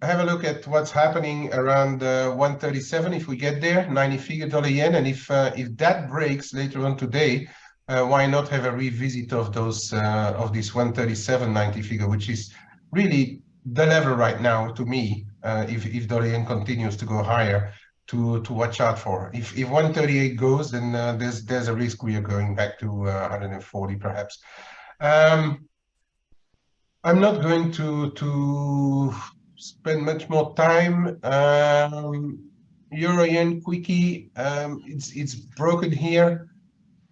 have a look at what's happening around 137. If we get there, 90-figure dollar yen, and if that breaks later on today, why not have a revisit of those of this 137 90-figure, which is really the level right now to me. If dollar yen continues to go higher, to watch out for. If 138 goes, then there's a risk we are going back to 140 perhaps. I'm not going to spend much more time. Euro yen quickie, it's broken here,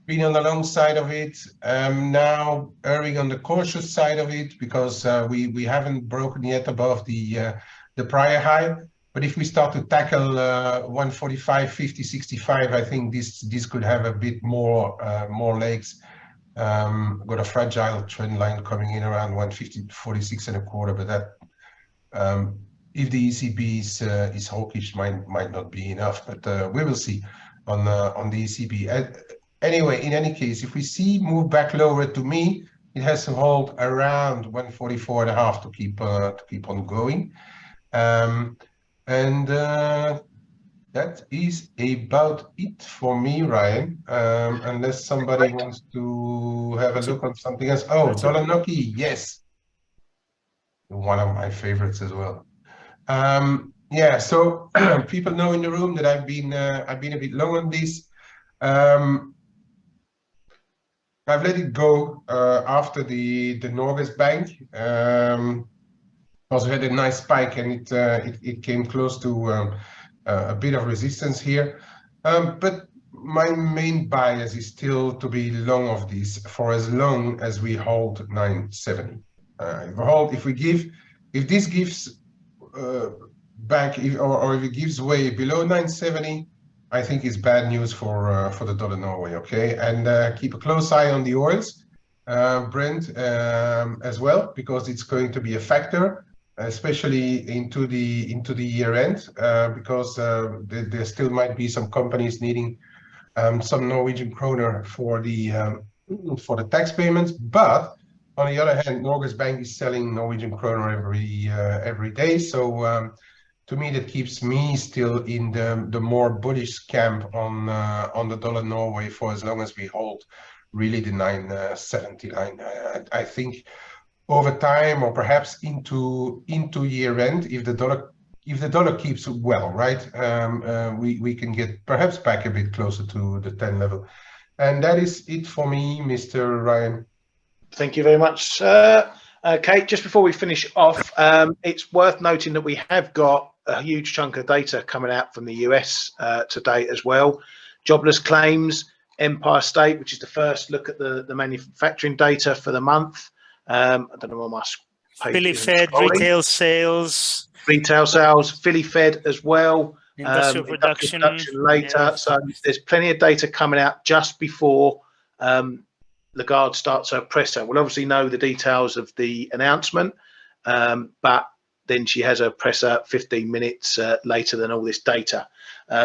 been on the long side of it, now erring on the cautious side of it, because we haven't broken yet above the prior high. But if we start to tackle 145, 50, 65, I think this could have a bit more legs. Got a fragile trend line coming in around 150.46 and a quarter, but that if the ECB is hawkish, might not be enough. But we will see on the ECB. Anyway, in any case, if we see move back lower, to me, it has to hold around 144.5 to keep on going. And that is about it for me, Ryan. Unless somebody wants to have a look on something else. Oh, dollar Noki, yes, one of my favorites as well. Yeah, so people know in the room that I've been a bit long on this. I've let it go after the Norges Bank. Also had a nice spike, and it came close to a bit of resistance here. But my main bias is still to be long of this for as long as we hold 970. If this gives back, or if it gives way below 970, I think it's bad news for the dollar Norway. Okay, and keep a close eye on the oils, Brent, as well, because it's going to be a factor, especially into the year end, because there still might be some companies needing some Norwegian kroner for the tax payments. But on the other hand, Norges Bank is selling Norwegian kroner every day. So to me, that keeps me still in the more bullish camp on the dollar Norway for as long as we hold really the 970 line. I think over time, or perhaps into year end, if the dollar keeps well, right, we can get perhaps back a bit closer to the 10 level. And that is it for me, Mr. Ryan. Thank you very much, Kate. Just before we finish off, it's worth noting that we have got a huge chunk of data coming out from the US today as well. Jobless claims, Empire State, which is the first look at the manufacturing data for the month. I don't know what my page Philly Fed, retail sales, Philly Fed as well. Industrial production later. Yeah. So there's plenty of data coming out just before Lagarde starts her presser. We'll obviously know the details of the announcement, but then she has her presser 15 minutes later than all this data.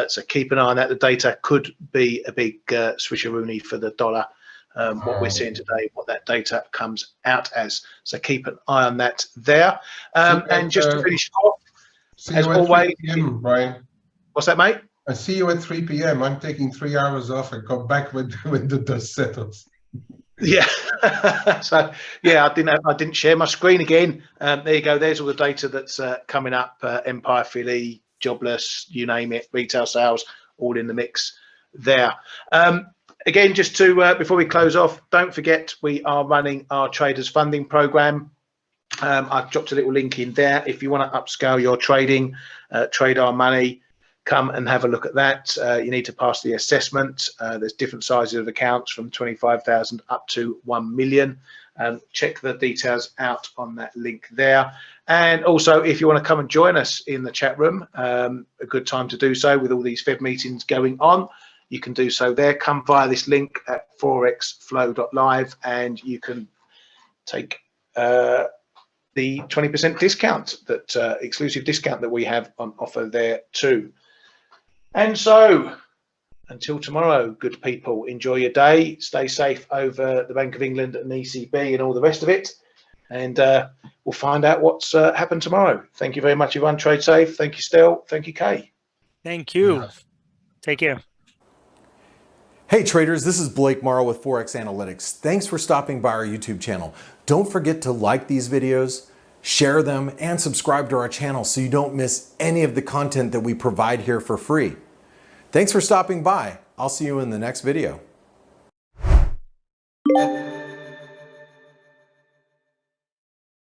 So keep an eye on that. The data could be a big switcheroonie for the dollar. What we're seeing today, what that data comes out as. So keep an eye on that there. And just to finish off, as always, 3 PM, Brian. What's that, mate? I see you at 3 PM. I'm taking 3 hours off and come back when the dust settles. Yeah. So yeah, I didn't share my screen again. There you go. There's all the data that's coming up. Empire, Philly, jobless, you name it, retail sales, all in the mix there. Again, just to before we close off, don't forget we are running our traders funding program. I've dropped a little link in there. If you want to upscale your trading, trade our money, come and have a look at that. You need to pass the assessment. There's different sizes of accounts from 25,000 up to 1 million. Check the details out on that link there. And also, if you want to come and join us in the chat room, a good time to do so with all these Fed meetings going on. You can do so there. Come via this link at forexflow.live and you can take the 20% discount, that exclusive discount that we have on offer there too. And so until tomorrow, good people, enjoy your day. Stay safe over the Bank of England and ECB and all the rest of it. And we'll find out what's happened tomorrow. Thank you very much, everyone. Trade safe. Thank you, Stel. Thank you, Kay. Thank you. Take care. Hey traders, this is Blake Morrow with ForexAnalytix. Thanks for stopping by our YouTube channel. Don't forget to like these videos, share them, and subscribe to our channel so you don't miss any of the content that we provide here for free. Thanks for stopping by. I'll see you in the next video.